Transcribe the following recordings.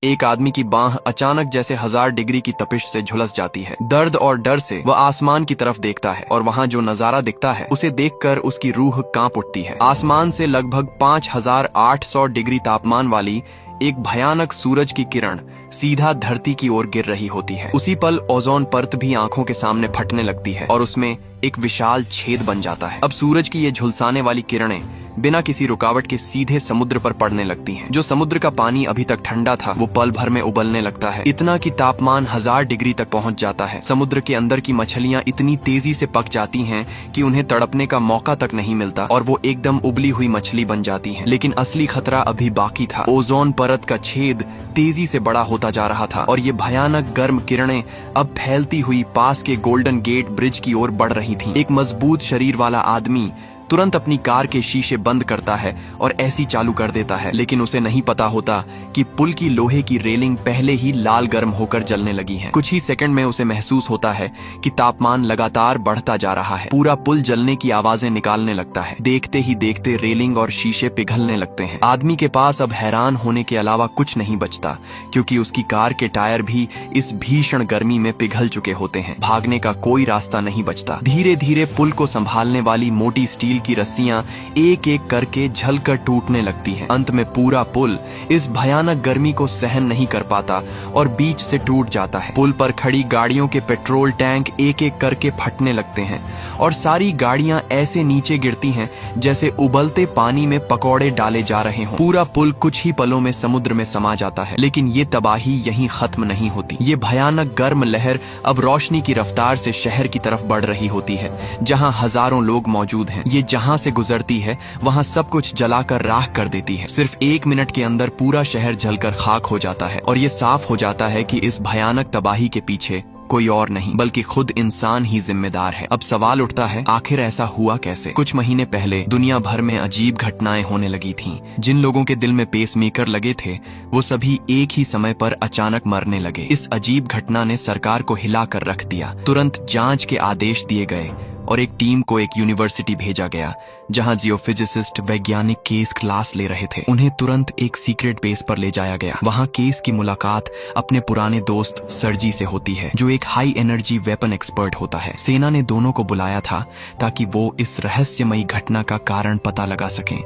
एक आदमी की बांह अचानक जैसे 1000 डिग्री की तपिश से झुलस जाती है। दर्द और डर से वह आसमान की तरफ देखता है और वहाँ जो नजारा दिखता है उसे देखकर उसकी रूह कांप उठती है। आसमान से लगभग 5800 डिग्री तापमान वाली एक भयानक सूरज की किरण सीधा धरती की ओर गिर रही होती है। उसी पल ओजोन परत भी आंखों के सामने फटने लगती है और उसमें एक विशाल छेद बन जाता है। अब सूरज की ये झुलसाने वाली किरणें बिना किसी रुकावट के सीधे समुद्र पर पड़ने लगती हैं। जो समुद्र का पानी अभी तक ठंडा था वो पल भर में उबलने लगता है, इतना कि तापमान 1000 डिग्री तक पहुंच जाता है। समुद्र के अंदर की मछलियां इतनी तेजी से पक जाती हैं कि उन्हें तड़पने का मौका तक नहीं मिलता और वो एकदम उबली हुई मछली बन जाती हैं। लेकिन असली खतरा अभी बाकी था। ओजोन परत का छेद तेजी से बड़ा होता जा रहा था और ये भयानक गर्म किरणें अब फैलती हुई पास के गोल्डन गेट ब्रिज की ओर बढ़ रही थी। एक मजबूत शरीर वाला आदमी तुरंत अपनी कार के शीशे बंद करता है और ऐसी चालू कर देता है, लेकिन उसे नहीं पता होता कि पुल की लोहे की रेलिंग पहले ही लाल गर्म होकर जलने लगी है। कुछ ही सेकंड में उसे महसूस होता है कि तापमान लगातार बढ़ता जा रहा है। पूरा पुल जलने की आवाजें निकालने लगता है। देखते ही देखते रेलिंग और शीशे पिघलने लगते हैं। आदमी के पास अब हैरान होने के अलावा कुछ नहीं बचता, क्योंकि उसकी कार के टायर भी इस भीषण गर्मी में पिघल चुके होते हैं। भागने का कोई रास्ता नहीं बचता। धीरे धीरे पुल को संभालने वाली मोटी स्टील की रस्सियां एक एक करके झलकर टूटने लगती हैं। अंत में पूरा पुल इस भयानक गर्मी को सहन नहीं कर पाता और बीच से टूट जाता है। पुल पर खड़ी गाड़ियों के पेट्रोल टैंक एक एक करके फटने लगते हैं और सारी गाड़ियां ऐसे नीचे गिरती हैं जैसे उबलते पानी में पकौड़े डाले जा रहे हों। पूरा पुल कुछ ही पलों में समुद्र में समा जाता है। लेकिन ये तबाही यहीं खत्म नहीं होती। ये भयानक गर्म लहर अब रोशनी की रफ्तार से शहर की तरफ बढ़ रही होती है, जहां हजारों लोग मौजूद हैं। ये जहां से गुजरती है वहां सब कुछ जलाकर राख कर देती है। सिर्फ 1 मिनट के अंदर पूरा शहर जलकर खाक हो जाता है और ये साफ हो जाता है कि इस भयानक तबाही के पीछे कोई और नहीं बल्कि खुद इंसान ही जिम्मेदार है। अब सवाल उठता है, आखिर ऐसा हुआ कैसे? कुछ महीने पहले दुनिया भर में अजीब घटनाएं होने लगी थीं। जिन लोगों के दिल में पेसमेकर लगे थे वो सभी एक ही समय पर अचानक मरने लगे। इस अजीब घटना ने सरकार को हिलाकर रख दिया। तुरंत जांच के आदेश दिए गए और एक टीम को एक यूनिवर्सिटी भेजा गया जहां जियोफिजिसिस्ट वैज्ञानिक केस क्लास ले रहे थे। उन्हें तुरंत एक सीक्रेट बेस पर ले जाया गया। वहां केस की मुलाकात अपने पुराने दोस्त सर्जी से होती है, जो एक हाई एनर्जी वेपन एक्सपर्ट होता है। सेना ने दोनों को बुलाया था ताकि वो इस रहस्यमयी घटना का कारण पता लगा सकें।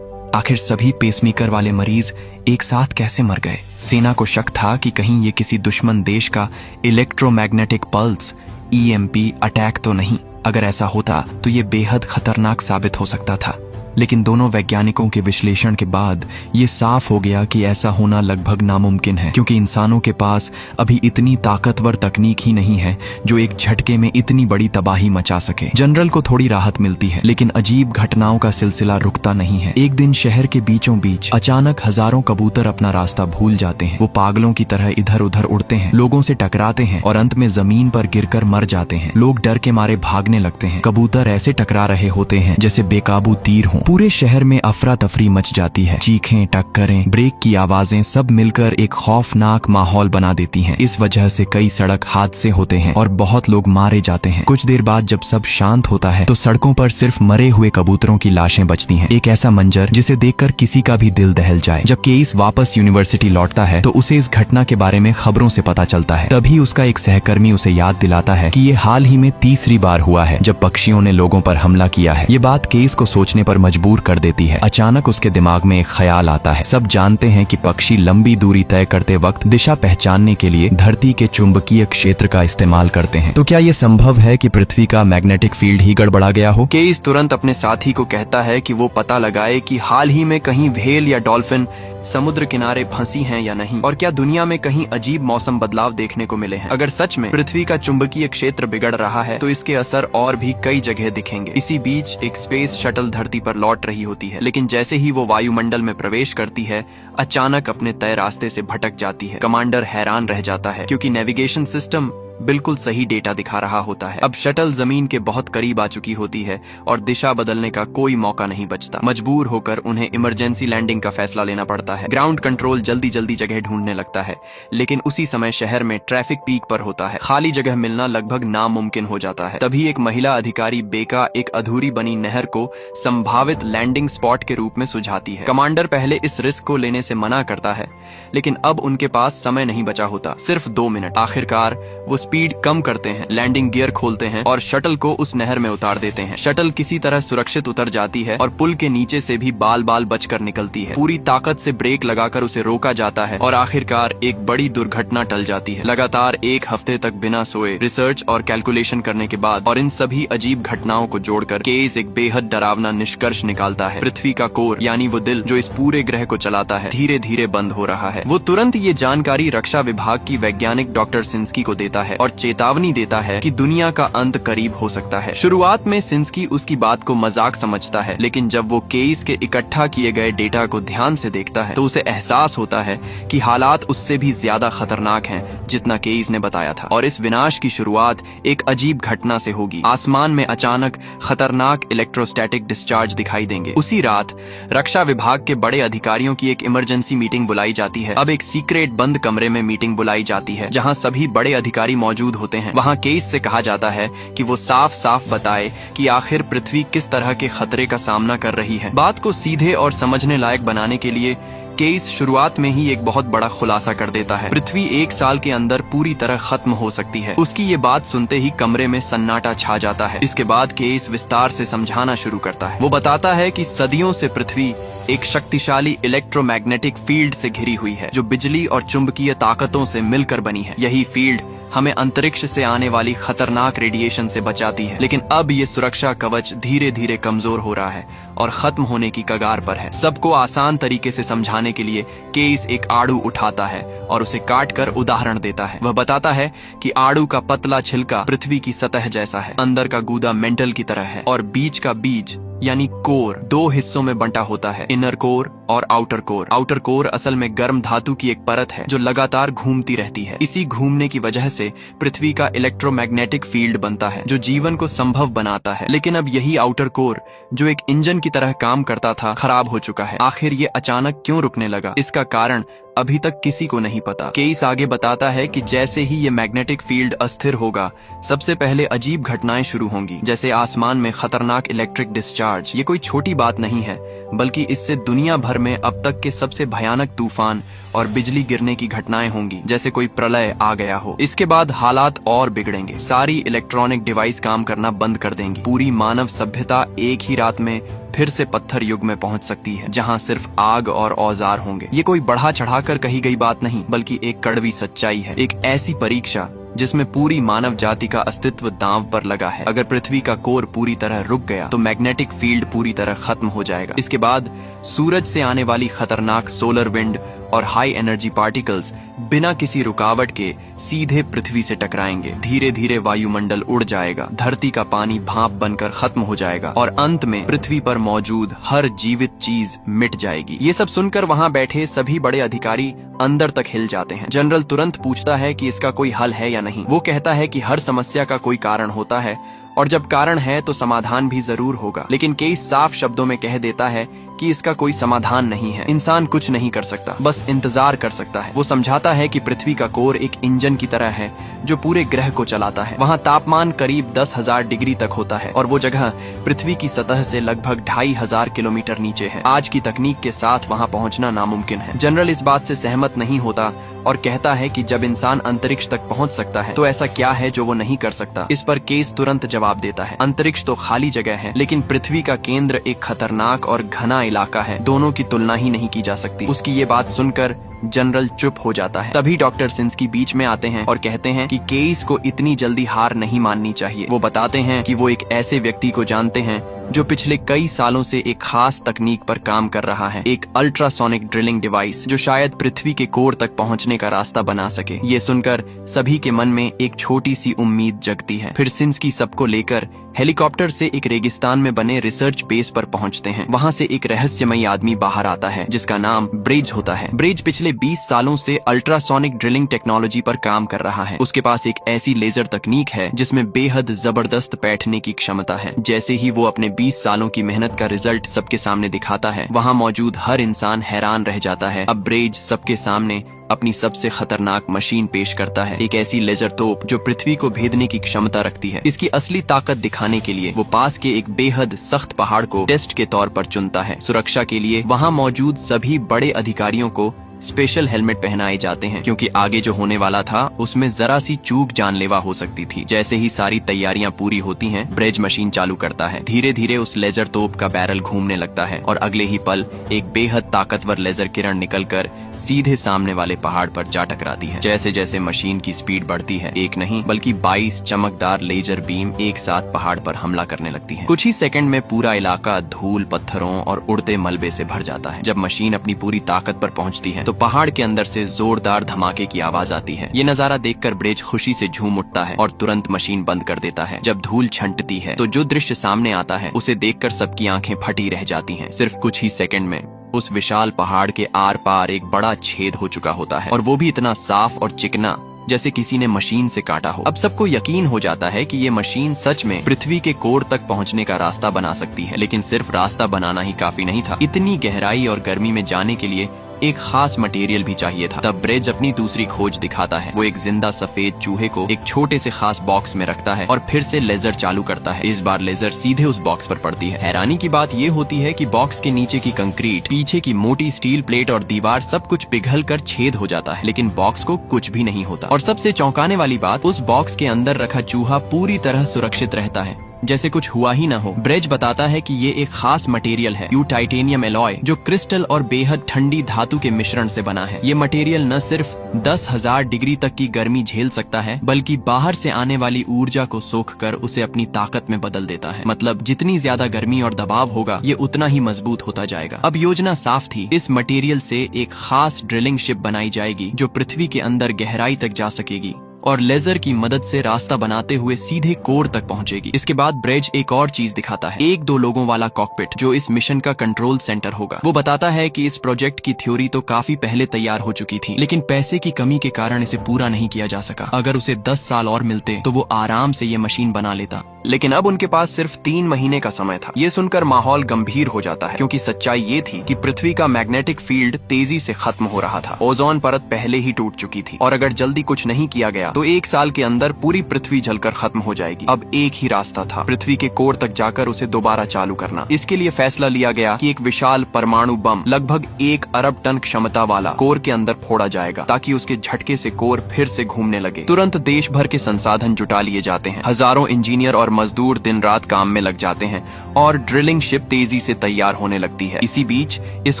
आखिर सभी पेसमेकर वाले मरीज एक साथ कैसे मर गए? सेना को शक था कि कहीं ये किसी दुश्मन देश का इलेक्ट्रोमैग्नेटिक पल्स EMP अटैक तो नहीं। अगर ऐसा होता तो ये बेहद खतरनाक साबित हो सकता था। लेकिन दोनों वैज्ञानिकों के विश्लेषण के बाद ये साफ हो गया कि ऐसा होना लगभग नामुमकिन है, क्योंकि इंसानों के पास अभी इतनी ताकतवर तकनीक ही नहीं है जो एक झटके में इतनी बड़ी तबाही मचा सके। जनरल को थोड़ी राहत मिलती है, लेकिन अजीब घटनाओं का सिलसिला रुकता नहीं है। एक दिन शहर के बीचों बीच अचानक हजारों कबूतर अपना रास्ता भूल जाते हैं। वो पागलों की तरह इधर उधर उड़ते हैं, लोगों से टकराते हैं और अंत में जमीन पर गिरकर मर जाते हैं। लोग डर के मारे भागने लगते हैं। कबूतर ऐसे टकरा रहे होते हैं जैसे बेकाबू तीर हों। पूरे शहर में अफरा तफरी मच जाती है। चीखें, टक्करें, ब्रेक की आवाजें सब मिलकर एक खौफनाक माहौल बना देती हैं। इस वजह से कई सड़क हादसे होते हैं और बहुत लोग मारे जाते हैं। कुछ देर बाद जब सब शांत होता है तो सड़कों पर सिर्फ मरे हुए कबूतरों की लाशें बचती हैं। एक ऐसा मंजर जिसे देखकर किसी का भी दिल दहल जाए। जब केस वापस यूनिवर्सिटी लौटता है तो उसे इस घटना के बारे में खबरों से पता चलता है। तभी उसका एक सहकर्मी उसे याद दिलाता है कि ये हाल ही में तीसरी बार हुआ है जब पक्षियों ने लोगों पर हमला किया है। ये बात केस को सोचने पर मजबूर कर देती है। अचानक उसके दिमाग में एक ख्याल आता है। सब जानते हैं कि पक्षी लंबी दूरी तय करते वक्त दिशा पहचानने के लिए धरती के चुंबकीय क्षेत्र का इस्तेमाल करते हैं। तो क्या ये संभव है कि पृथ्वी का मैग्नेटिक फील्ड ही गड़बड़ा गया हो? केस तुरंत अपने साथी को कहता है कि वो पता लगाए कि हाल ही में कहीं व्हेल या डॉल्फिन समुद्र किनारे फंसी हैं या नहीं, और क्या दुनिया में कहीं अजीब मौसम बदलाव देखने को मिले हैं। अगर सच में पृथ्वी का चुंबकीय क्षेत्र बिगड़ रहा है तो इसके असर और भी कई जगह दिखेंगे। इसी बीच एक स्पेस शटल धरती पर लौट रही होती है, लेकिन जैसे ही वो वायुमंडल में प्रवेश करती है अचानक अपने तय रास्ते से भटक जाती है। कमांडर हैरान रह जाता है क्योंकि नेविगेशन सिस्टम बिल्कुल सही डेटा दिखा रहा होता है। अब शटल जमीन के बहुत करीब आ चुकी होती है और दिशा बदलने का कोई मौका नहीं बचता। मजबूर होकर उन्हें इमरजेंसी लैंडिंग का फैसला लेना पड़ता है। ग्राउंड कंट्रोल जल्दी जल्दी जगह ढूंढने लगता है, लेकिन उसी समय शहर में ट्रैफिक पीक पर होता है। खाली जगह मिलना लगभग नामुमकिन हो जाता है। तभी एक महिला अधिकारी बेका एक अधूरी बनी नहर को संभावित लैंडिंग स्पॉट के रूप में सुझाती है। कमांडर पहले इस रिस्क को लेने से मना करता है, लेकिन अब उनके पास समय नहीं बचा होता, सिर्फ 2 मिनट। आखिरकार वो स्पीड कम करते हैं, लैंडिंग गियर खोलते हैं और शटल को उस नहर में उतार देते हैं। शटल किसी तरह सुरक्षित उतर जाती है और पुल के नीचे से भी बाल बाल बचकर निकलती है। पूरी ताकत से ब्रेक लगाकर उसे रोका जाता है और आखिरकार एक बड़ी दुर्घटना टल जाती है। लगातार 1 हफ्ते तक बिना सोए रिसर्च और कैलकुलेशन करने के बाद और इन सभी अजीब घटनाओं को जोड़कर केस एक बेहद डरावना निष्कर्ष निकालता है। पृथ्वी का कोर यानी वो दिल जो इस पूरे ग्रह को चलाता है, धीरे धीरे बंद हो रहा है। वो तुरंत ये जानकारी रक्षा विभाग की वैज्ञानिक डॉक्टर सिंस्की को देता है और चेतावनी देता है कि दुनिया का अंत करीब हो सकता है। शुरुआत में सिंस्की उसकी बात को मजाक समझता है, लेकिन जब वो केस के इकट्ठा किए गए डेटा को ध्यान से देखता है तो उसे एहसास होता है कि हालात उससे भी ज्यादा खतरनाक हैं जितना केस ने बताया था। और इस विनाश की शुरुआत एक अजीब घटना से होगी। आसमान में अचानक खतरनाक इलेक्ट्रोस्टैटिक डिस्चार्ज दिखाई देंगे। उसी रात रक्षा विभाग के बड़े अधिकारियों की एक इमरजेंसी मीटिंग बुलाई जाती है। अब एक सीक्रेट बंद कमरे में मीटिंग बुलाई जाती है जहां सभी बड़े अधिकारी मौजूद होते हैं। वहां केस से कहा जाता है कि वो साफ साफ बताए कि आखिर पृथ्वी किस तरह के खतरे का सामना कर रही है। बात को सीधे और समझने लायक बनाने के लिए केस शुरुआत में ही एक बहुत बड़ा खुलासा कर देता है। पृथ्वी 1 साल के अंदर पूरी तरह खत्म हो सकती है। उसकी ये बात सुनते ही कमरे में सन्नाटा छा जाता है। इसके बाद केस विस्तार से समझाना शुरू करता है। वो बताता है कि सदियों से पृथ्वी एक शक्तिशाली इलेक्ट्रोमैग्नेटिक फील्ड से घिरी हुई है जो बिजली और चुंबकीय ताकतों से मिलकर बनी है। यही फील्ड हमें अंतरिक्ष से आने वाली खतरनाक रेडिएशन से बचाती है, लेकिन अब ये सुरक्षा कवच धीरे धीरे कमजोर हो रहा है और खत्म होने की कगार पर है। सबको आसान तरीके से समझाने के लिए केस एक आड़ू उठाता है और उसे काट कर उदाहरण देता है। वह बताता है कि आड़ू का पतला छिलका पृथ्वी की सतह जैसा है, अंदर का गूदा मेंटल की तरह है और बीच का बीज यानी कोर 2 हिस्सों में बंटा होता है, इनर कोर और आउटर कोर। आउटर कोर असल में गर्म धातु की एक परत है जो लगातार घूमती रहती है। इसी घूमने की वजह से पृथ्वी का इलेक्ट्रोमैग्नेटिक फील्ड बनता है जो जीवन को संभव बनाता है। लेकिन अब यही आउटर कोर जो एक इंजन की तरह काम करता था खराब हो चुका है। आखिर ये अचानक क्यों रुकने लगा, इसका कारण अभी तक किसी को नहीं पता। केस आगे बताता है कि जैसे ही ये मैग्नेटिक फील्ड अस्थिर होगा, सबसे पहले अजीब घटनाएं शुरू होंगी, जैसे आसमान में खतरनाक इलेक्ट्रिक डिस्चार्ज। ये कोई छोटी बात नहीं है, बल्कि इससे दुनिया भर में अब तक के सबसे भयानक तूफान और बिजली गिरने की घटनाएं होंगी, जैसे कोई प्रलय आ गया हो। इसके बाद हालात और बिगड़ेंगे। सारी इलेक्ट्रॉनिक डिवाइस काम करना बंद कर देंगी। पूरी मानव सभ्यता एक ही रात में फिर से पत्थर युग में पहुंच सकती है, जहां सिर्फ आग और औजार होंगे। ये कोई बढ़ा चढ़ाकर कही गई बात नहीं, बल्कि एक कड़वी सच्चाई है, एक ऐसी परीक्षा जिसमें पूरी मानव जाति का अस्तित्व दांव पर लगा है। अगर पृथ्वी का कोर पूरी तरह रुक गया तो मैग्नेटिक फील्ड पूरी तरह खत्म हो जाएगा। इसके बाद सूरज से आने वाली खतरनाक सोलर विंड और हाई एनर्जी पार्टिकल्स बिना किसी रुकावट के सीधे पृथ्वी से टकराएंगे। धीरे धीरे वायुमंडल उड़ जाएगा, धरती का पानी भाप बनकर खत्म हो जाएगा और अंत में पृथ्वी पर मौजूद हर जीवित चीज मिट जाएगी। ये सब सुनकर वहां बैठे सभी बड़े अधिकारी अंदर तक हिल जाते हैं। जनरल तुरंत पूछता है कि इसका कोई हल है या नहीं। वो कहता है कि हर समस्या का कोई कारण होता है और जब कारण है तो समाधान भी जरूर होगा। लेकिन केस साफ शब्दों में कह देता है कि इसका कोई समाधान नहीं है। इंसान कुछ नहीं कर सकता, बस इंतजार कर सकता है। वो समझाता है कि पृथ्वी का कोर एक इंजन की तरह है जो पूरे ग्रह को चलाता है। वहाँ तापमान करीब 10,000 डिग्री तक होता है और वो जगह पृथ्वी की सतह से लगभग 2500 किलोमीटर नीचे है। आज की तकनीक के साथ वहाँ पहुँचना नामुमकिन है। जनरल इस बात से सहमत नहीं होता और कहता है कि जब इंसान अंतरिक्ष तक पहुंच सकता है तो ऐसा क्या है जो वो नहीं कर सकता। इस पर केस तुरंत जवाब देता है, अंतरिक्ष तो खाली जगह है, लेकिन पृथ्वी का केंद्र एक खतरनाक और घना इलाका है। दोनों की तुलना ही नहीं की जा सकती। उसकी ये बात सुनकर जनरल चुप हो जाता है। तभी डॉक्टर सिंस्की बीच में आते हैं और कहते हैं कि केस को इतनी जल्दी हार नहीं माननी चाहिए। वो बताते हैं कि वो एक ऐसे व्यक्ति को जानते हैं जो पिछले कई सालों से एक खास तकनीक पर काम कर रहा है, एक अल्ट्रासोनिक ड्रिलिंग डिवाइस जो शायद पृथ्वी के कोर तक पहुंचने का रास्ता बना सके। ये सुनकर सभी के मन में एक छोटी सी उम्मीद जगती है। फिर सिंस्की सबको लेकर हेलीकॉप्टर से एक रेगिस्तान में बने रिसर्च बेस पर पहुंचते हैं। वहां से एक रहस्यमयी आदमी बाहर आता है जिसका नाम ब्रेज होता है। ब्रेज पिछले 20 सालों से अल्ट्रासोनिक ड्रिलिंग टेक्नोलॉजी पर काम कर रहा है। उसके पास एक ऐसी लेजर तकनीक है जिसमें बेहद जबरदस्त बैठने की क्षमता है। जैसे ही वो अपने 20 सालों की मेहनत का रिजल्ट सबके सामने दिखाता है, वहाँ मौजूद हर इंसान हैरान रह जाता है। अब ब्रेज सबके सामने अपनी सबसे खतरनाक मशीन पेश करता है, एक ऐसी लेजर तोप जो पृथ्वी को भेदने की क्षमता रखती है। इसकी असली ताकत दिखाने के लिए वो पास के एक बेहद सख्त पहाड़ को टेस्ट के तौर पर चुनता है। सुरक्षा के लिए वहाँ मौजूद सभी बड़े अधिकारियों को स्पेशल हेलमेट पहनाए जाते हैं, क्योंकि आगे जो होने वाला था उसमें जरा सी चूक जानलेवा हो सकती थी। जैसे ही सारी तैयारियां पूरी होती हैं, ब्रेज मशीन चालू करता है। धीरे धीरे उस लेजर तोप का बैरल घूमने लगता है और अगले ही पल एक बेहद ताकतवर लेजर किरण निकलकर सीधे सामने वाले पहाड़ पर जा टकराती है। जैसे जैसे मशीन की स्पीड बढ़ती है, एक नहीं बल्कि 22 चमकदार लेजर बीम एक साथ पहाड़ पर हमला करने लगती है। कुछ ही सेकंड में पूरा इलाका धूल, पत्थरों और उड़ते मलबे से भर जाता है। जब मशीन अपनी पूरी ताकत पर पहुंचती है तो पहाड़ के अंदर से जोरदार धमाके की आवाज आती है। ये नजारा देखकर ब्रेज खुशी से झूम उठता है और तुरंत मशीन बंद कर देता है। जब धूल छंटती है तो जो दृश्य सामने आता है उसे देखकर सबकी आंखें फटी रह जाती हैं। सिर्फ कुछ ही सेकंड में उस विशाल पहाड़ के आर पार एक बड़ा छेद हो चुका होता है, और वो भी इतना साफ और चिकना जैसे किसी ने मशीन से काटा हो। अब सबको यकीन हो जाता है कि ये मशीन सच में पृथ्वी के कोर तक पहुंचने का रास्ता बना सकती है। लेकिन सिर्फ रास्ता बनाना ही काफी नहीं था, इतनी गहराई और गर्मी में जाने के लिए एक खास मटेरियल भी चाहिए था। तब ब्रेज अपनी दूसरी खोज दिखाता है। वो एक जिंदा सफेद चूहे को एक छोटे से खास बॉक्स में रखता है और फिर से लेजर चालू करता है। इस बार लेजर सीधे उस बॉक्स पर पड़ती है। हैरानी की बात ये होती है कि बॉक्स के नीचे की कंक्रीट, पीछे की मोटी स्टील प्लेट और दीवार सब कुछ पिघल कर छेद हो जाता है, लेकिन बॉक्स को कुछ भी नहीं होता। और सबसे चौंकाने वाली बात, उस बॉक्स के अंदर रखा चूहा पूरी तरह सुरक्षित रहता है, जैसे कुछ हुआ ही ना हो। ब्रेज बताता है कि ये एक खास मटेरियल है, यू टाइटेनियम एलॉय, जो क्रिस्टल और बेहद ठंडी धातु के मिश्रण से बना है। ये मटेरियल न सिर्फ 10,000 डिग्री तक की गर्मी झेल सकता है, बल्कि बाहर से आने वाली ऊर्जा को सोखकर उसे अपनी ताकत में बदल देता है। मतलब जितनी ज्यादा गर्मी और दबाव होगा, ये उतना ही मजबूत होता जाएगा। अब योजना साफ थी, इस मटेरियल से एक खास ड्रिलिंग शिप बनाई जाएगी जो पृथ्वी के अंदर गहराई तक जा सकेगी और लेजर की मदद से रास्ता बनाते हुए सीधे कोर तक पहुंचेगी। इसके बाद ब्रेज एक और चीज दिखाता है, 1-2 लोगों वाला कॉकपिट जो इस मिशन का कंट्रोल सेंटर होगा। वो बताता है कि इस प्रोजेक्ट की थ्योरी तो काफी पहले तैयार हो चुकी थी, लेकिन पैसे की कमी के कारण इसे पूरा नहीं किया जा सका। अगर उसे 10 साल और मिलते तो वो आराम से ये मशीन बना लेता, लेकिन अब उनके पास सिर्फ 3 महीने का समय था। ये सुनकर माहौल गंभीर हो जाता है, क्योंकि सच्चाई ये थी कि पृथ्वी का मैग्नेटिक फील्ड तेजी से खत्म हो रहा था। ओजोन परत पहले ही टूट चुकी थी और अगर जल्दी कुछ नहीं किया गया तो 1 साल के अंदर पूरी पृथ्वी जलकर खत्म हो जाएगी। अब एक ही रास्ता था, पृथ्वी के कोर तक जाकर उसे दोबारा चालू करना। इसके लिए फैसला लिया गया कि एक विशाल परमाणु बम लगभग 1 अरब टन क्षमता वाला कोर के अंदर फोड़ा जाएगा, ताकि उसके झटके से कोर फिर से घूमने लगे। तुरंत देश भर के संसाधन जुटा लिए जाते हैं। हजारों इंजीनियर और मजदूर दिन रात काम में लग जाते हैं और ड्रिलिंग शिप तेजी से तैयार होने लगती है। इसी बीच इस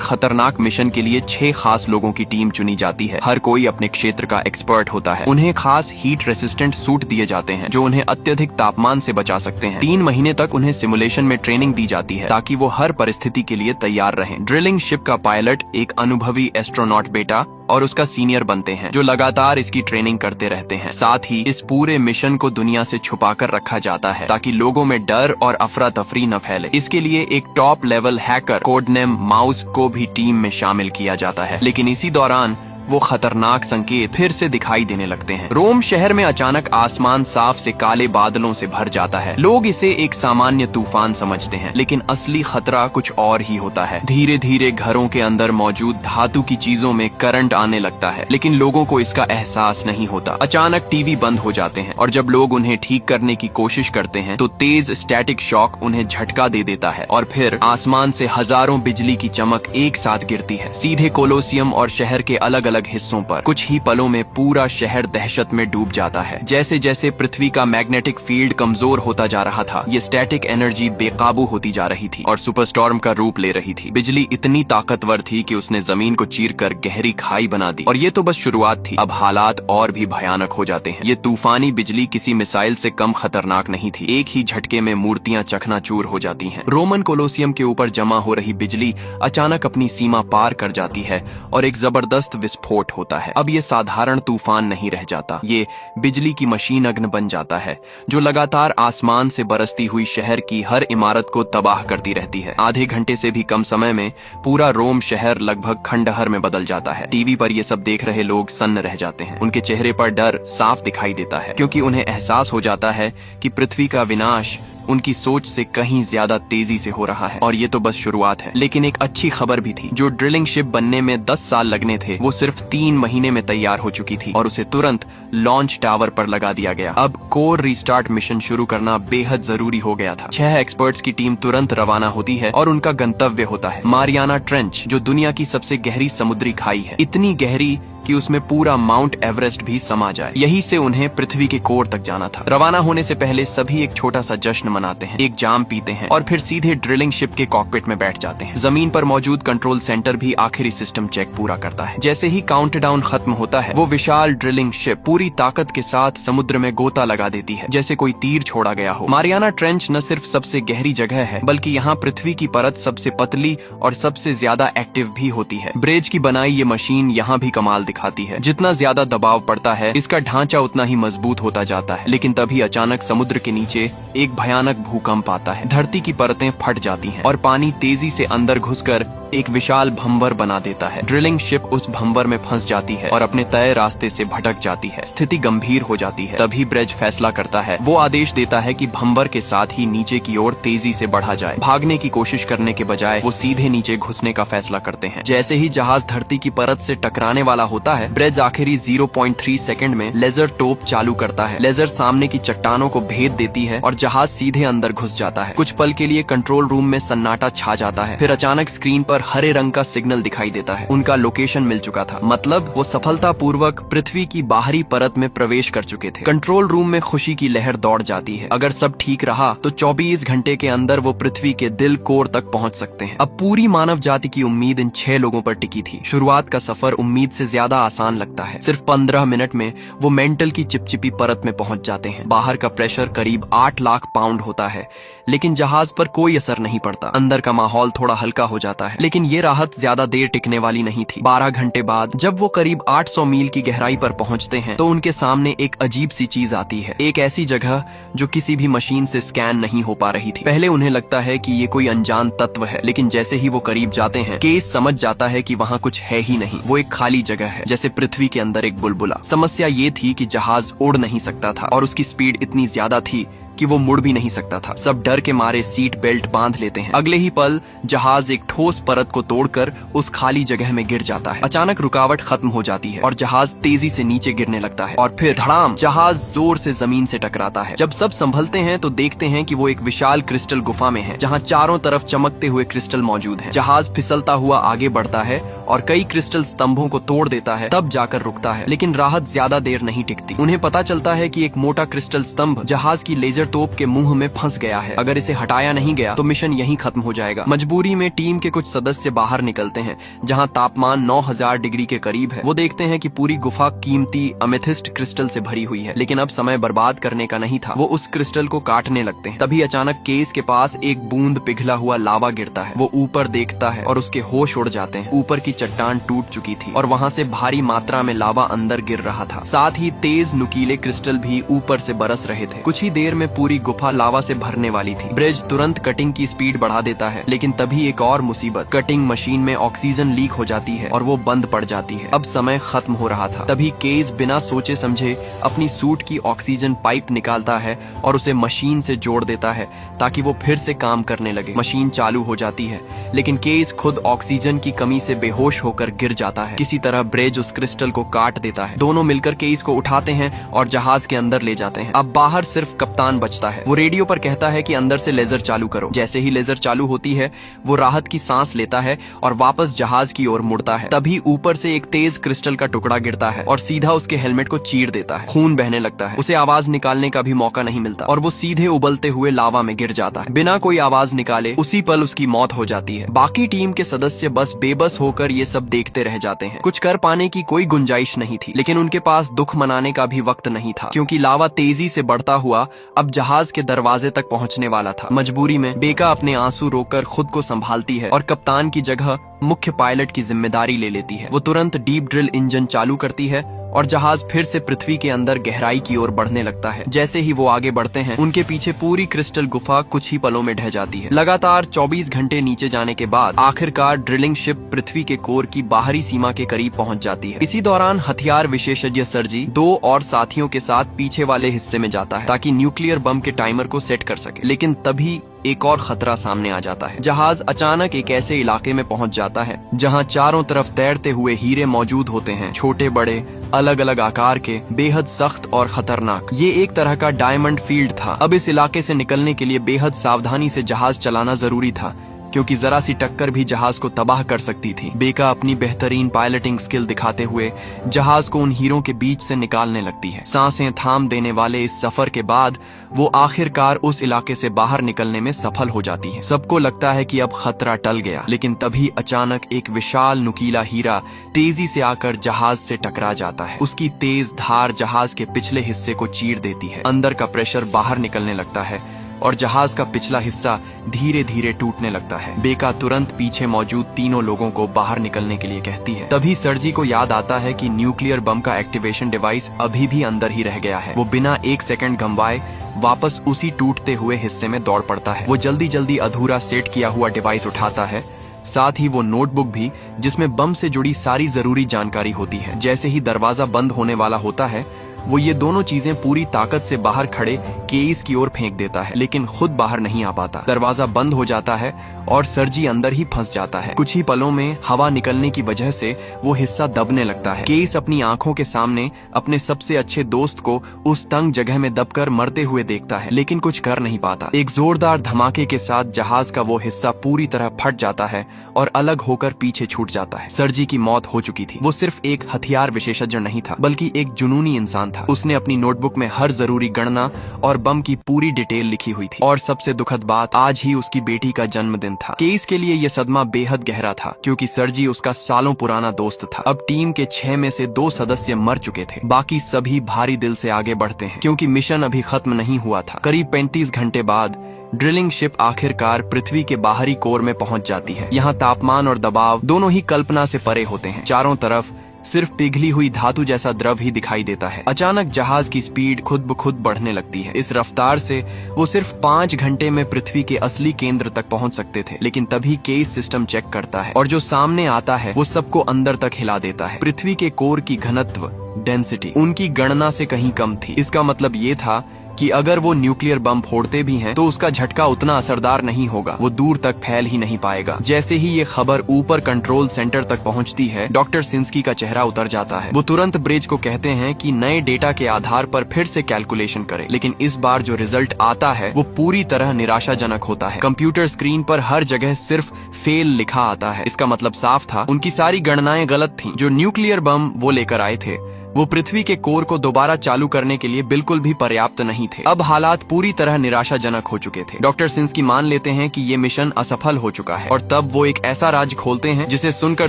खतरनाक मिशन के लिए 6 खास लोगों की टीम चुनी जाती है। हर कोई अपने क्षेत्र का एक्सपर्ट होता है। उन्हें खास हीट रेसिस्टेंट सूट दिए जाते हैं जो उन्हें अत्यधिक तापमान से बचा सकते हैं। 3 महीने तक उन्हें सिमुलेशन में ट्रेनिंग दी जाती है ताकि वो हर परिस्थिति के लिए तैयार रहें। ड्रिलिंग शिप का पायलट एक अनुभवी एस्ट्रोनॉट बेटा और उसका सीनियर बनते हैं, जो लगातार इसकी ट्रेनिंग करते रहते हैं। साथ ही इस पूरे मिशन को दुनिया से छुपाकर रखा जाता है ताकि लोगों में डर और अफरा तफरी न फैले। इसके लिए एक top level hacker code name mouse को भी टीम में शामिल किया जाता है। लेकिन इसी दौरान वो खतरनाक संकेत फिर से दिखाई देने लगते हैं। रोम शहर में अचानक आसमान साफ से काले बादलों से भर जाता है। लोग इसे एक सामान्य तूफान समझते हैं, लेकिन असली खतरा कुछ और ही होता है। धीरे धीरे घरों के अंदर मौजूद धातु की चीजों में करंट आने लगता है, लेकिन लोगों को इसका एहसास नहीं होता। अचानक टीवी बंद हो जाते हैं और जब लोग उन्हें ठीक करने की कोशिश करते हैं तो तेज स्टैटिक शॉक उन्हें झटका दे देता है और फिर आसमान से हजारों बिजली की चमक एक साथ गिरती है, सीधे कोलोसियम और शहर के अलग अलग अलग हिस्सों पर। कुछ ही पलों में पूरा शहर दहशत में डूब जाता है। जैसे जैसे पृथ्वी का मैग्नेटिक फील्ड कमजोर होता जा रहा था, ये स्टैटिक एनर्जी बेकाबू होती जा रही थी और सुपरस्टॉर्म का रूप ले रही थी। बिजली इतनी ताकतवर थी कि उसने जमीन को चीरकर गहरी खाई बना दी। और ये तो बस शुरुआत थी, अब हालात और भी भयानक हो जाते हैं। ये तूफानी बिजली किसी मिसाइल से कम खतरनाक नहीं थी। एक ही झटके में मूर्तियां चकनाचूर हो जाती हैं। रोमन कोलोसियम के ऊपर जमा हो रही बिजली अचानक अपनी सीमा पार कर जाती है और एक जबरदस्त विस्फोट होता है। अब ये साधारण तूफान नहीं रह जाता, ये बिजली की मशीन अग्नि बन जाता है जो लगातार आसमान से बरसती हुई शहर की हर इमारत को तबाह करती रहती है। आधे घंटे से भी कम समय में पूरा रोम शहर लगभग खंडहर में बदल जाता है। टीवी पर ये सब देख रहे लोग सन्न रह जाते हैं। उनके चेहरे पर डर साफ दिखाई देता है, क्योंकि उन्हें एहसास हो जाता है कि पृथ्वी का विनाश उनकी सोच से कहीं ज्यादा तेजी से हो रहा है। और ये तो बस शुरुआत है। लेकिन एक अच्छी खबर भी थी। जो ड्रिलिंग शिप बनने में 10 साल लगने थे, वो सिर्फ 3 महीने में तैयार हो चुकी थी और उसे तुरंत लॉन्च टावर पर लगा दिया गया। अब कोर रीस्टार्ट मिशन शुरू करना बेहद जरूरी हो गया था। 6 एक्सपर्ट्स की टीम तुरंत रवाना होती है और उनका गंतव्य होता है मारियाना ट्रेंच, जो दुनिया की सबसे गहरी समुद्री खाई है। इतनी गहरी कि उसमें पूरा माउंट एवरेस्ट भी समा जाए। यहीं से उन्हें पृथ्वी के कोर तक जाना था। रवाना होने से पहले सभी एक छोटा सा जश्न मनाते हैं, एक जाम पीते हैं और फिर सीधे ड्रिलिंग शिप के कॉकपिट में बैठ जाते हैं। जमीन पर मौजूद कंट्रोल सेंटर भी आखिरी सिस्टम चेक पूरा करता है। जैसे ही काउंटडाउन खत्म होता है, वो विशाल ड्रिलिंग शिप पूरी ताकत के साथ समुद्र में गोता लगा देती है, जैसे कोई तीर छोड़ा गया हो। मारियाना ट्रेंच न सिर्फ सबसे गहरी जगह है, बल्कि यहाँ पृथ्वी की परत सबसे पतली और सबसे ज्यादा एक्टिव भी होती है। ब्रेज की बनाई ये मशीन यहाँ भी कमाल दिखाती है। जितना ज्यादा दबाव पड़ता है, इसका ढांचा उतना ही मजबूत होता जाता है। लेकिन तभी अचानक समुद्र के नीचे एक भयानक भूकंप आता है। धरती की परतें फट जाती हैं और पानी तेजी से अंदर घुसकर एक विशाल भंवर बना देता है। ड्रिलिंग शिप उस भंवर में फंस जाती है और अपने तय रास्ते से भटक जाती है। स्थिति गंभीर हो जाती है। तभी ब्रेज फैसला करता है। वो आदेश देता है कि भंवर के साथ ही नीचे की ओर तेजी से बढ़ा जाए। भागने की कोशिश करने के बजाय वो सीधे नीचे घुसने का फैसला करते हैं। जैसे ही जहाज धरती की परत से टकराने वाला होता है, ब्रेज आखिरी 0.3 सेकंड में लेजर टोप चालू करता है। लेजर सामने की चट्टानों को भेद देती है और जहाज सीधे अंदर घुस जाता है। कुछ पल के लिए कंट्रोल रूम में सन्नाटा छा जाता है। फिर अचानक स्क्रीन पर हरे रंग का सिग्नल दिखाई देता है। उनका लोकेशन मिल चुका था, मतलब वो सफलतापूर्वक पृथ्वी की बाहरी परत में प्रवेश कर चुके थे। कंट्रोल रूम में खुशी की लहर दौड़ जाती है। अगर सब ठीक रहा तो 24 घंटे के अंदर वो पृथ्वी के दिल कोर तक पहुंच सकते हैं। अब पूरी मानव जाति की उम्मीद इन 6 लोगों पर टिकी थी। शुरुआत का सफर उम्मीद से ज्यादा आसान लगता है। सिर्फ 15 मिनट में वो मेंटल की चिपचिपी परत में पहुंच जाते हैं। बाहर का प्रेशर करीब 8 लाख पाउंड होता है, लेकिन जहाज पर कोई असर नहीं पड़ता। अंदर का माहौल थोड़ा हल्का हो जाता है, लेकिन ये राहत ज्यादा देर टिकने वाली नहीं थी। 12 घंटे बाद जब वो करीब 800 मील की गहराई पर पहुंचते हैं, तो उनके सामने एक अजीब सी चीज आती है। एक ऐसी जगह जो किसी भी मशीन से स्कैन नहीं हो पा रही थी। पहले उन्हें लगता है कि ये कोई अनजान तत्व है, लेकिन जैसे ही वो करीब जाते हैं, केस समझ जाता है कि वहाँ कुछ है ही नहीं। वो एक खाली जगह है, जैसे पृथ्वी के अंदर एक बुलबुला। समस्या ये थी कि जहाज उड़ नहीं सकता था और उसकी स्पीड इतनी ज्यादा थी कि वो मुड़ भी नहीं सकता था। सब डर के मारे सीट बेल्ट बांध लेते हैं। अगले ही पल जहाज एक ठोस परत को तोड़कर उस खाली जगह में गिर जाता है। अचानक रुकावट खत्म हो जाती है और जहाज तेजी से नीचे गिरने लगता है और फिर धड़ाम, जहाज जोर से जमीन से टकराता है। जब सब संभलते हैं तो देखते हैं कि वो एक विशाल क्रिस्टल गुफा में है, जहाँ चारों तरफ चमकते हुए क्रिस्टल मौजूद हैं। जहाज फिसलता हुआ आगे बढ़ता है और कई क्रिस्टल स्तंभों को तोड़ देता है, तब जाकर रुकता है। लेकिन राहत ज्यादा देर नहीं टिकती। उन्हें पता चलता है कि एक मोटा क्रिस्टल स्तंभ जहाज की लेजर तोप के मुंह में फंस गया है। अगर इसे हटाया नहीं गया तो मिशन यहीं खत्म हो जाएगा। मजबूरी में टीम के कुछ सदस्य बाहर निकलते हैं, जहां तापमान 9000 डिग्री के करीब है। वो देखते हैं कि पूरी गुफा कीमती अमेथिस्ट क्रिस्टल से भरी हुई है, लेकिन अब समय बर्बाद करने का नहीं था। वो उस क्रिस्टल को काटने लगते हैं। तभी अचानक केस के पास एक बूंद पिघला हुआ लावा गिरता है। वो ऊपर देखता है और उसके होश उड़ जाते हैं। ऊपर की चट्टान टूट चुकी थी और वहाँ से भारी मात्रा में लावा अंदर गिर रहा था। साथ ही तेज नुकीले क्रिस्टल भी ऊपर से बरस रहे थे। कुछ ही देर में पूरी गुफा लावा से भरने वाली थी। ब्रिज तुरंत कटिंग की स्पीड बढ़ा देता है, लेकिन तभी एक और मुसीबत। कटिंग मशीन में ऑक्सीजन लीक हो जाती है और वो बंद पड़ जाती है। अब समय खत्म हो रहा था। तभी केस बिना सोचे समझे अपनी सूट की ऑक्सीजन पाइप निकालता है और उसे मशीन से जोड़ देता है ताकि वो फिर से काम करने लगे। मशीन चालू हो जाती है, लेकिन केस खुद ऑक्सीजन की कमी से बेहोश होकर गिर जाता है। किसी तरह ब्रिज उस क्रिस्टल को काट देता है। दोनों मिलकर केस को उठाते हैं और जहाज के अंदर ले जाते हैं। अब बाहर सिर्फ कप्तान बचता है। वो रेडियो पर कहता है कि अंदर से लेजर चालू करो। जैसे ही लेजर चालू होती है वो राहत की सांस लेता है और वापस जहाज की ओर मुड़ता है। तभी ऊपर से एक तेज क्रिस्टल का टुकड़ा गिरता है और सीधा उसके हेलमेट को चीर देता है। खून बहने लगता है। उसे आवाज निकालने का भी मौका नहीं मिलता और वो सीधे उबलते हुए लावा में गिर जाता है। बिना कोई आवाज निकाले उसी पल उसकी मौत हो जाती है। बाकी टीम के सदस्य बस बेबस होकर ये सब देखते रह जाते हैं। कुछ कर पाने की कोई गुंजाइश नहीं थी, लेकिन उनके पास दुख मनाने का भी वक्त नहीं था, क्योंकि लावा तेजी से बढ़ता हुआ अब जहाज के दरवाजे तक पहुंचने वाला था। मजबूरी में बेका अपने आंसू रोककर खुद को संभालती है और कप्तान की जगह मुख्य पायलट की जिम्मेदारी ले लेती है। वो तुरंत डीप ड्रिल इंजन चालू करती है और जहाज फिर से पृथ्वी के अंदर गहराई की ओर बढ़ने लगता है। जैसे ही वो आगे बढ़ते हैं उनके पीछे पूरी क्रिस्टल गुफा कुछ ही पलों में ढह जाती है। लगातार 24 घंटे नीचे जाने के बाद आखिरकार ड्रिलिंग शिप पृथ्वी के कोर की बाहरी सीमा के करीब पहुंच जाती है। इसी दौरान हथियार विशेषज्ञ सर्जी 2 और साथियों के साथ पीछे वाले हिस्से में जाता है ताकि न्यूक्लियर बम के टाइमर को सेट कर सके। लेकिन तभी एक और खतरा सामने आ जाता है। जहाज अचानक एक ऐसे इलाके में पहुंच जाता है जहां चारों तरफ तैरते हुए हीरे मौजूद होते हैं, छोटे बड़े अलग अलग आकार के, बेहद सख्त और खतरनाक। ये एक तरह का डायमंड फील्ड था। अब इस इलाके से निकलने के लिए बेहद सावधानी से जहाज चलाना जरूरी था, क्योंकि जरा सी टक्कर भी जहाज को तबाह कर सकती थी। बेका अपनी बेहतरीन पायलटिंग स्किल दिखाते हुए जहाज को उन हीरों के बीच से निकालने लगती है। सांसें थाम देने वाले इस सफर के बाद वो आखिरकार उस इलाके से बाहर निकलने में सफल हो जाती है। सबको लगता है कि अब खतरा टल गया, लेकिन तभी अचानक एक विशाल नुकीला हीरा तेजी से आकर जहाज से टकरा जाता है। उसकी तेज धार जहाज के पिछले हिस्से को चीर देती है। अंदर का प्रेशर बाहर निकलने लगता है और जहाज का पिछला हिस्सा धीरे धीरे टूटने लगता है। बेका तुरंत पीछे मौजूद तीनों लोगों को बाहर निकलने के लिए कहती है। तभी सर्जी को याद आता है कि न्यूक्लियर बम का एक्टिवेशन डिवाइस अभी भी अंदर ही रह गया है। वो बिना 1 सेकंड गंवाए वापस उसी टूटते हुए हिस्से में दौड़ पड़ता है। वो जल्दी जल्दी अधूरा सेट किया हुआ डिवाइस उठाता है, साथ ही वो नोटबुक भी जिसमें बम से जुड़ी सारी जरूरी जानकारी होती है। जैसे ही दरवाजा बंद होने वाला होता है वो ये दोनों चीजें पूरी ताकत से बाहर खड़े केस की ओर फेंक देता है, लेकिन खुद बाहर नहीं आ पाता। दरवाजा बंद हो जाता है और सर्जी अंदर ही फंस जाता है। कुछ ही पलों में हवा निकलने की वजह से वो हिस्सा दबने लगता है। केस अपनी आंखों के सामने अपने सबसे अच्छे दोस्त को उस तंग जगह में दबकर मरते हुए देखता है, लेकिन कुछ कर नहीं पाता। एक जोरदार धमाके के साथ जहाज का वो हिस्सा पूरी तरह फट जाता है और अलग होकर पीछे छूट जाता है। सर्जी की मौत हो चुकी थी। वो सिर्फ एक हथियार विशेषज्ञ नहीं था, बल्कि एक जुनूनी इंसान था। उसने अपनी नोटबुक में हर जरूरी गणना और बम की पूरी डिटेल लिखी हुई थी। और सबसे दुखद बात, आज ही उसकी बेटी का जन्मदिन था। केस के लिए यह सदमा बेहद गहरा था, क्योंकि सर्जी उसका सालों पुराना दोस्त था। अब टीम के 6 में से 2 सदस्य मर चुके थे। बाकी सभी भारी दिल से आगे बढ़ते हैं, क्योंकि मिशन अभी खत्म नहीं हुआ था। करीब 35 घंटे बाद ड्रिलिंग शिप आखिरकार पृथ्वी के बाहरी कोर में पहुंच जाती है। यहाँ तापमान और दबाव दोनों ही कल्पना से परे होते हैं। चारों तरफ सिर्फ पिघली हुई धातु जैसा द्रव ही दिखाई देता है। अचानक जहाज की स्पीड खुद ब खुद बढ़ने लगती है। इस रफ्तार से वो सिर्फ 5 घंटे में पृथ्वी के असली केंद्र तक पहुंच सकते थे, लेकिन तभी केस सिस्टम चेक करता है और जो सामने आता है वो सबको अंदर तक हिला देता है। पृथ्वी के कोर की घनत्व डेंसिटी उनकी गणना से कहीं कम थी। इसका मतलब ये था कि अगर वो न्यूक्लियर बम फोड़ते भी हैं तो उसका झटका उतना असरदार नहीं होगा, वो दूर तक फैल ही नहीं पाएगा। जैसे ही ये खबर ऊपर कंट्रोल सेंटर तक पहुंचती है, डॉक्टर सिंस्की का चेहरा उतर जाता है। वो तुरंत ब्रिज को कहते हैं कि नए डेटा के आधार पर फिर से कैलकुलेशन करे, लेकिन इस बार जो रिजल्ट आता है वो पूरी तरह निराशाजनक होता है। कंप्यूटर स्क्रीन पर हर जगह सिर्फ फेल लिखा आता है। इसका मतलब साफ था, उनकी सारी गणनाएं गलत थीं। जो न्यूक्लियर बम वो लेकर आए थे वो पृथ्वी के कोर को दोबारा चालू करने के लिए बिल्कुल भी पर्याप्त नहीं थे। अब हालात पूरी तरह निराशाजनक हो चुके थे। डॉक्टर सिंस्की मान लेते हैं कि ये मिशन असफल हो चुका है और तब वो एक ऐसा राज खोलते हैं जिसे सुनकर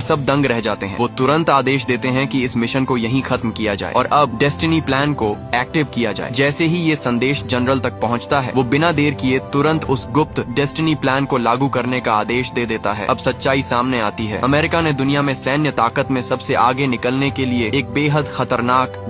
सब दंग रह जाते हैं। वो तुरंत आदेश देते हैं कि इस मिशन को यहीं खत्म किया जाए और अब डेस्टिनी प्लान को एक्टिव किया जाए। जैसे ही ये संदेश जनरल तक पहुंचता है, वो बिना देर किए तुरंत उस गुप्त डेस्टिनी प्लान को लागू करने का आदेश दे देता है। अब सच्चाई सामने आती है। अमेरिका ने दुनिया में सैन्य ताकत में सबसे आगे निकलने के लिए एक बेहद खतरनाक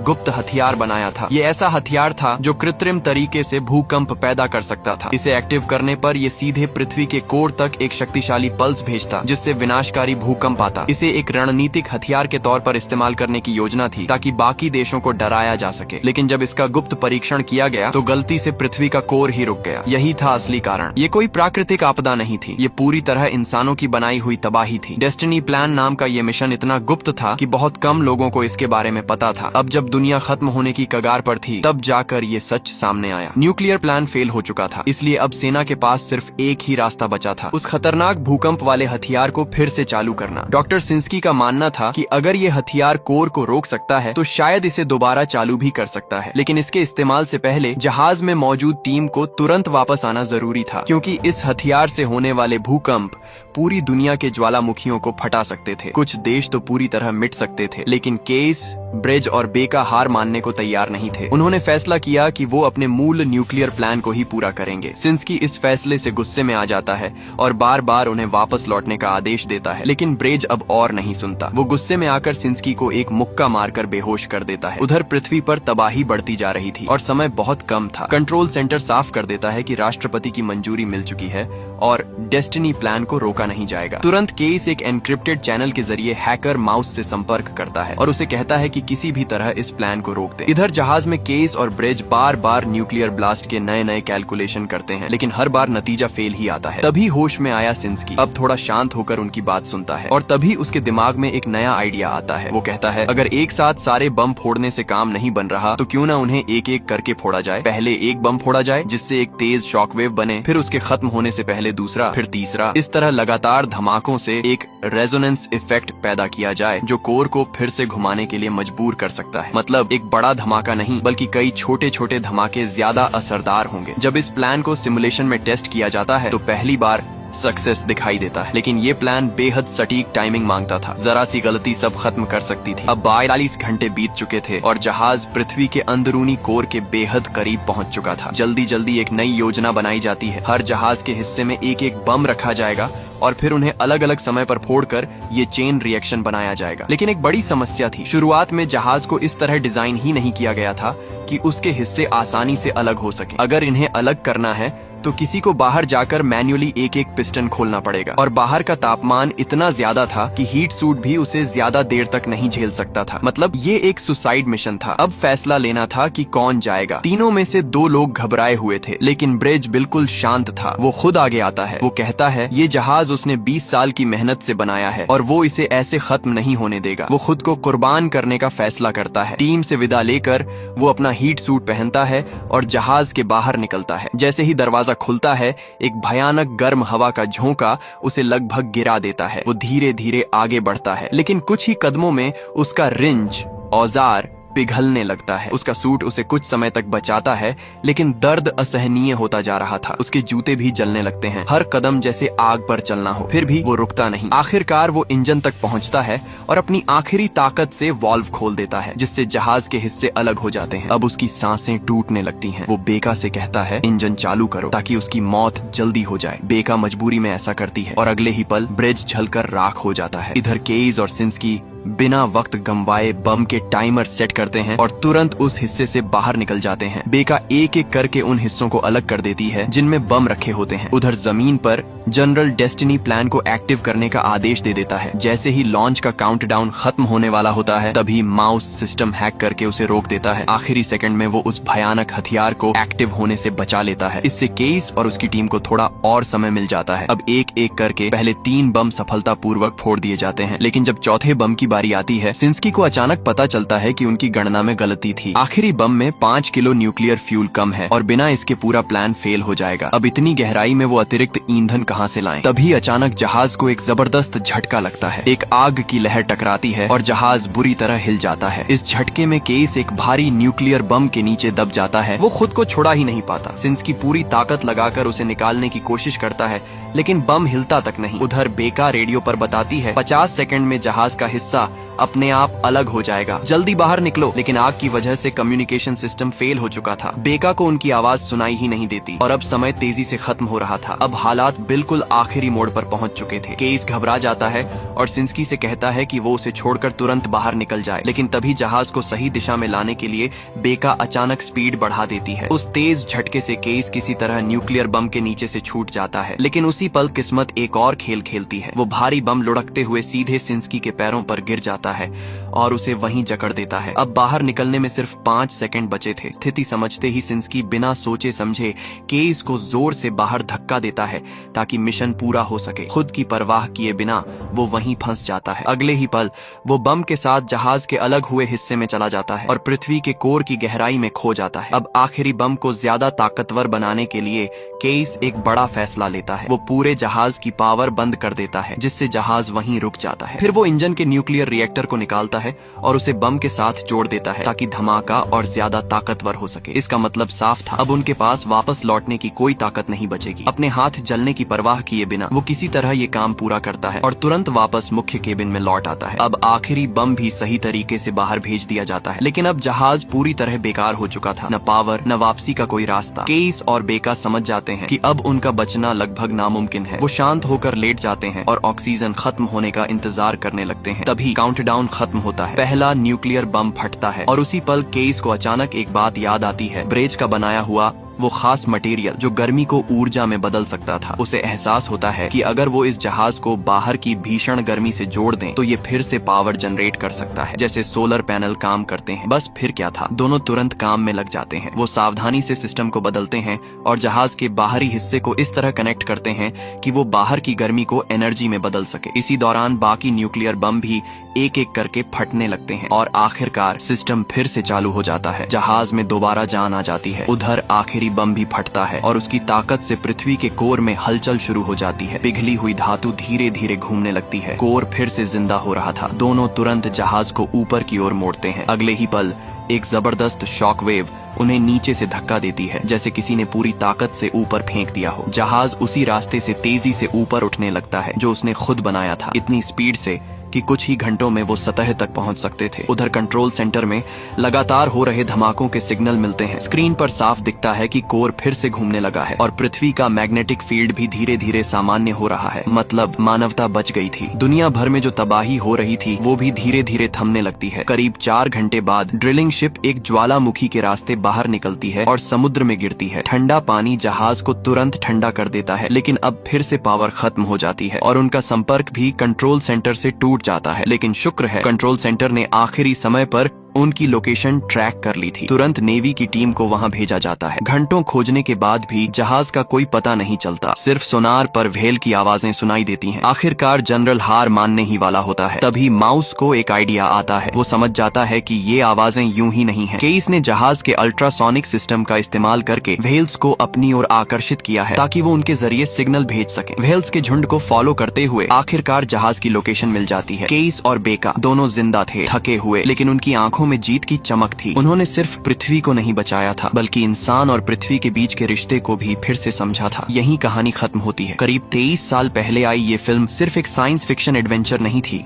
गुप्त हथियार बनाया था। ये ऐसा हथियार था जो कृत्रिम तरीके से भूकंप पैदा कर सकता था। इसे एक्टिव करने पर ये सीधे पृथ्वी के कोर तक एक शक्तिशाली पल्स भेजता, जिससे विनाशकारी भूकंप आता। इसे एक रणनीतिक हथियार के तौर पर इस्तेमाल करने की योजना थी ताकि बाकी देशों को डराया जा सके, लेकिन जब इसका गुप्त परीक्षण किया गया तो गलती से पृथ्वी का कोर ही रुक गया। यही था असली कारण। ये कोई प्राकृतिक आपदा नहीं थी, ये पूरी तरह इंसानों की बनाई हुई तबाही थी। डेस्टिनी प्लान नाम का ये मिशन इतना गुप्त था कि बहुत कम लोगों को इसके बारे में पता पता था। अब जब दुनिया खत्म होने की कगार पर थी तब जाकर ये सच सामने आया। न्यूक्लियर प्लान फेल हो चुका था, इसलिए अब सेना के पास सिर्फ एक ही रास्ता बचा था, उस खतरनाक भूकंप वाले हथियार को फिर से चालू करना। डॉक्टर सिंस्की का मानना था कि अगर ये हथियार कोर को रोक सकता है तो शायद इसे दोबारा चालू भी कर सकता है, लेकिन इसके इस्तेमाल से पहले जहाज में मौजूद टीम को तुरंत वापस आना जरूरी था, क्योंकि इस हथियार से होने वाले भूकंप पूरी दुनिया के ज्वालामुखियों को फटा सकते थे। कुछ देश तो पूरी तरह मिट सकते थे, लेकिन केस, ब्रिज और बेका हार मानने को तैयार नहीं थे। उन्होंने फैसला किया कि वो अपने मूल न्यूक्लियर प्लान को ही पूरा करेंगे। सिंस्की इस फैसले से गुस्से में आ जाता है और बार बार उन्हें वापस लौटने का आदेश देता है, लेकिन ब्रिज अब और नहीं सुनता। वो गुस्से में आकर सिंस्की को एक मुक्का मारकर बेहोश कर देता है। उधर पृथ्वी पर तबाही बढ़ती जा रही थी और समय बहुत कम था। कंट्रोल सेंटर साफ कर देता है कि राष्ट्रपति की मंजूरी मिल चुकी है और डेस्टिनी प्लान को रोका नहीं जाएगा। तुरंत केस एक एन्क्रिप्टेड चैनल के जरिए हैकर माउस से संपर्क करता है और उसे कहता है कि किसी भी तरह इस प्लान को रोक दे। इधर जहाज में केस और ब्रिज बार बार न्यूक्लियर ब्लास्ट के नए नए कैलकुलेशन करते हैं, लेकिन हर बार नतीजा फेल ही आता है। तभी होश में आया सिंस्की अब थोड़ा शांत होकर उनकी बात सुनता है और तभी उसके दिमाग में एक नया आइडिया आता है। वो कहता है, अगर एक साथ सारे बम फोड़ने से काम नहीं बन रहा तो क्यों ना उन्हें एक एक करके फोड़ा जाए। पहले एक बम फोड़ा जाए जिससे एक तेज शॉकवेव बने, फिर उसके खत्म होने से पहले दूसरा, फिर तीसरा। इस तरह लगातार धमाकों से एक रेजोनेंस इफेक्ट पैदा किया जाए जो कोर को फिर से घुमाने के लिए मजबूर कर सकता है। मतलब एक बड़ा धमाका नहीं बल्कि कई छोटे छोटे धमाके ज्यादा असरदार होंगे। जब इस प्लान को सिमुलेशन में टेस्ट किया जाता है तो पहली बार सक्सेस दिखाई देता है, लेकिन ये प्लान बेहद सटीक टाइमिंग मांगता था। जरा सी गलती सब खत्म कर सकती थी। अब 42 घंटे बीत चुके थे और जहाज पृथ्वी के अंदरूनी कोर के बेहद करीब पहुंच चुका था। जल्दी जल्दी एक नई योजना बनाई जाती है। हर जहाज के हिस्से में एक एक बम रखा जाएगा और फिर उन्हें अलग अलग समय पर फोड़कर ये चेन रिएक्शन बनाया जाएगा। लेकिन एक बड़ी समस्या थी। शुरुआत में जहाज को इस तरह डिजाइन ही नहीं किया गया था कि उसके हिस्से आसानी से अलग हो सके। अगर इन्हें अलग करना है तो किसी को बाहर जाकर मैन्युअली एक एक पिस्टन खोलना पड़ेगा और बाहर का तापमान इतना ज्यादा था कि हीट सूट भी उसे ज्यादा देर तक नहीं झेल सकता था। मतलब ये एक सुसाइड मिशन था। अब फैसला लेना था कि कौन जाएगा। तीनों में से 2 लोग घबराए हुए थे, लेकिन ब्रिज बिल्कुल शांत था। वो खुद आगे आता है। वो कहता है ये जहाज उसने 20 साल की मेहनत से बनाया है और वो इसे ऐसे खत्म नहीं होने देगा। वो खुद को कुर्बान करने का फैसला करता है। टीम से विदा लेकर वो अपना हीट सूट पहनता है और जहाज के बाहर निकलता है। जैसे ही दरवाजा खुलता है एक भयानक गर्म हवा का झोंका उसे लगभग गिरा देता है। वो धीरे धीरे आगे बढ़ता है, लेकिन कुछ ही कदमों में उसका रिंच औजार पिघलने लगता है। उसका सूट उसे कुछ समय तक बचाता है, लेकिन दर्द असहनीय होता जा रहा था। उसके जूते भी जलने लगते हैं। हर कदम जैसे आग पर चलना हो, फिर भी वो रुकता नहीं। आखिरकार वो इंजन तक पहुंचता है और अपनी आखिरी ताकत से वाल्व खोल देता है, जिससे जहाज के हिस्से अलग हो जाते हैं। अब उसकी सांसें टूटने लगती हैं। वो बेका से कहता है इंजन चालू करो ताकि उसकी मौत जल्दी हो जाए। बेका मजबूरी में ऐसा करती है और अगले ही पल ब्रिज जलकर राख हो जाता है। इधर केस और सिंस्की बिना वक्त गंवाए बम के टाइमर सेट करते हैं और तुरंत उस हिस्से से बाहर निकल जाते हैं। बेका एक एक करके उन हिस्सों को अलग कर देती है जिनमें बम रखे होते हैं। उधर जमीन पर जनरल डेस्टिनी प्लान को एक्टिव करने का आदेश दे देता है। जैसे ही लॉन्च का काउंटडाउन खत्म होने वाला होता है तभी माउस सिस्टम हैक करके उसे रोक देता है। आखिरी सेकंड में वो उस भयानक हथियार को एक्टिव होने से बचा लेता है। इससे केस और उसकी टीम को थोड़ा और समय मिल जाता है। अब एक एक करके पहले 3 बम सफलतापूर्वक फोड़ दिए जाते हैं, लेकिन जब चौथे बम की बारी आती है सिंस्की को अचानक पता चलता है कि उनकी गणना में गलती थी। आखिरी बम में 5 किलो न्यूक्लियर फ्यूल कम है और बिना इसके पूरा प्लान फेल हो जाएगा। अब इतनी गहराई में वो अतिरिक्त ईंधन कहां से लाएं? तभी अचानक जहाज को एक जबरदस्त झटका लगता है। एक आग की लहर टकराती है और जहाज बुरी तरह हिल जाता है। इस झटके में केस एक भारी न्यूक्लियर बम के नीचे दब जाता है। वो खुद को छुड़ा ही नहीं पाता। सिंस्की पूरी ताकत लगाकर उसे निकालने की कोशिश करता है, लेकिन बम हिलता तक नहीं। उधर बेका रेडियो पर बताती है 50 सेकंड में जहाज का हिस्सा अपने आप अलग हो जाएगा, जल्दी बाहर निकलो। लेकिन आग की वजह से कम्युनिकेशन सिस्टम फेल हो चुका था। बेका को उनकी आवाज सुनाई ही नहीं देती और अब समय तेजी से खत्म हो रहा था। अब हालात बिल्कुल आखिरी मोड़ पर पहुंच चुके थे। केस घबरा जाता है और सिंस्की से कहता है कि वो उसे छोड़कर तुरंत बाहर निकल जाए, लेकिन तभी जहाज को सही दिशा में लाने के लिए बेका अचानक स्पीड बढ़ा देती है। उस तेज झटके से केस किसी तरह न्यूक्लियर बम के नीचे से छूट जाता है, लेकिन उसी पल किस्मत एक और खेल खेलती है। वो भारी बम लुढ़कते हुए सीधे सिंस्की के पैरों पर गिर जाता है और उसे वहीं जकड़ देता है। अब बाहर निकलने में सिर्फ 5 सेकंड बचे थे। स्थिति समझते ही सिंस्की बिना सोचे समझे केस को जोर से बाहर धक्का देता है ताकि मिशन पूरा हो सके। खुद की परवाह किए बिना वो वहीं फंस जाता है। अगले ही पल वो बम के साथ जहाज के अलग हुए हिस्से में चला जाता है और पृथ्वी के कोर की गहराई में खो जाता है। अब आखिरी बम को ज्यादा ताकतवर बनाने के लिए केस एक बड़ा फैसला लेता है। वो पूरे जहाज की पावर बंद कर देता है जिससे जहाज वहीं रुक जाता है। फिर वो इंजन के न्यूक्लियर रिएक्टर को निकालता है और उसे बम के साथ जोड़ देता है ताकि धमाका और ज्यादा ताकतवर हो सके। इसका मतलब साफ था, अब उनके पास वापस लौटने की कोई ताकत नहीं बचेगी। अपने हाथ जलने की परवाह किए बिना वो किसी तरह ये काम पूरा करता है और तुरंत वापस मुख्य केबिन में लौट आता है। अब आखिरी बम भी सही तरीके से बाहर भेज दिया जाता है, लेकिन अब जहाज पूरी तरह बेकार हो चुका था। न पावर न वापसी का कोई रास्ता। केस और बेका समझ जाते हैं कि अब उनका बचना लगभग नामुमकिन है। वो शांत होकर लेट जाते हैं और ऑक्सीजन खत्म होने का इंतजार करने लगते हैं। तभी काउंटडाउन खत्म होता है। पहला न्यूक्लियर बम फटता है और उसी पल केस को अचानक एक बात याद आती है। ब्रेज का बनाया हुआ वो खास मटेरियल जो गर्मी को ऊर्जा में बदल सकता था। उसे एहसास होता है कि अगर वो इस जहाज को बाहर की भीषण गर्मी से जोड़ दें तो ये फिर से पावर जनरेट कर सकता है, जैसे सोलर पैनल काम करते हैं। बस फिर क्या था, दोनों तुरंत काम में लग जाते हैं। वो सावधानी से सिस्टम को बदलते हैं और जहाज के बाहरी हिस्से को इस तरह कनेक्ट करते हैं कि वो बाहर की गर्मी को एनर्जी में बदल सके। इसी दौरान बाकी न्यूक्लियर बम भी एक एक करके फटने लगते हैं और आखिरकार सिस्टम फिर से चालू हो जाता है। जहाज में दोबारा जान आ जाती है। उधर आखिरी बम भी फटता है और उसकी ताकत से पृथ्वी के कोर में हलचल शुरू हो जाती है। पिघली हुई धातु धीरे धीरे घूमने लगती है। कोर फिर से जिंदा हो रहा था। दोनों तुरंत जहाज को ऊपर की ओर मोड़ते हैं। अगले ही पल एक जबरदस्त शॉक वेव उन्हें नीचे से धक्का देती है, जैसे किसी ने पूरी ताकत से ऊपर फेंक दिया हो। जहाज उसी रास्ते से तेजी से ऊपर उठने लगता है जो उसने खुद बनाया था, इतनी स्पीड से कि कुछ ही घंटों में वो सतह तक पहुंच सकते थे। उधर कंट्रोल सेंटर में लगातार हो रहे धमाकों के सिग्नल मिलते हैं। स्क्रीन पर साफ दिखता है कि कोर फिर से घूमने लगा है और पृथ्वी का मैग्नेटिक फील्ड भी धीरे धीरे सामान्य हो रहा है। मतलब मानवता बच गई थी। दुनिया भर में जो तबाही हो रही थी वो भी धीरे धीरे थमने लगती है। करीब 4 घंटे बाद ड्रिलिंग शिप एक ज्वालामुखी के रास्ते बाहर निकलती है और समुद्र में गिरती है। ठंडा पानी जहाज को तुरंत ठंडा कर देता है, लेकिन अब फिर से पावर खत्म हो जाती है और उनका संपर्क भी कंट्रोल सेंटर से टूट जाता है। लेकिन शुक्र है कंट्रोल सेंटर ने आखिरी समय पर उनकी लोकेशन ट्रैक कर ली थी। तुरंत नेवी की टीम को वहां भेजा जाता है। घंटों खोजने के बाद भी जहाज का कोई पता नहीं चलता। सिर्फ सोनार पर व्हेल की आवाजें सुनाई देती हैं। आखिरकार जनरल हार मानने ही वाला होता है। तभी माउस को एक आइडिया आता है। वो समझ जाता है कि ये आवाजें यूं ही नहीं हैं। केस ने जहाज के अल्ट्रासोनिक सिस्टम का इस्तेमाल करके व्हेल्स को अपनी ओर आकर्षित किया है ताकि वो उनके जरिए सिग्नल भेज सके। व्हेल्स के झुंड को फॉलो करते हुए आखिरकार जहाज की लोकेशन मिल जाती है। केस और बेका दोनों जिंदा थे, थके हुए, लेकिन उनकी आंखों में जीत की चमक थी। उन्होंने सिर्फ पृथ्वी को नहीं बचाया था, बल्कि इंसान और पृथ्वी के बीच के रिश्ते को भी फिर से समझा था। यही कहानी खत्म होती है। करीब 23 साल पहले आई ये फिल्म सिर्फ एक साइंस फिक्शन एडवेंचर नहीं थी,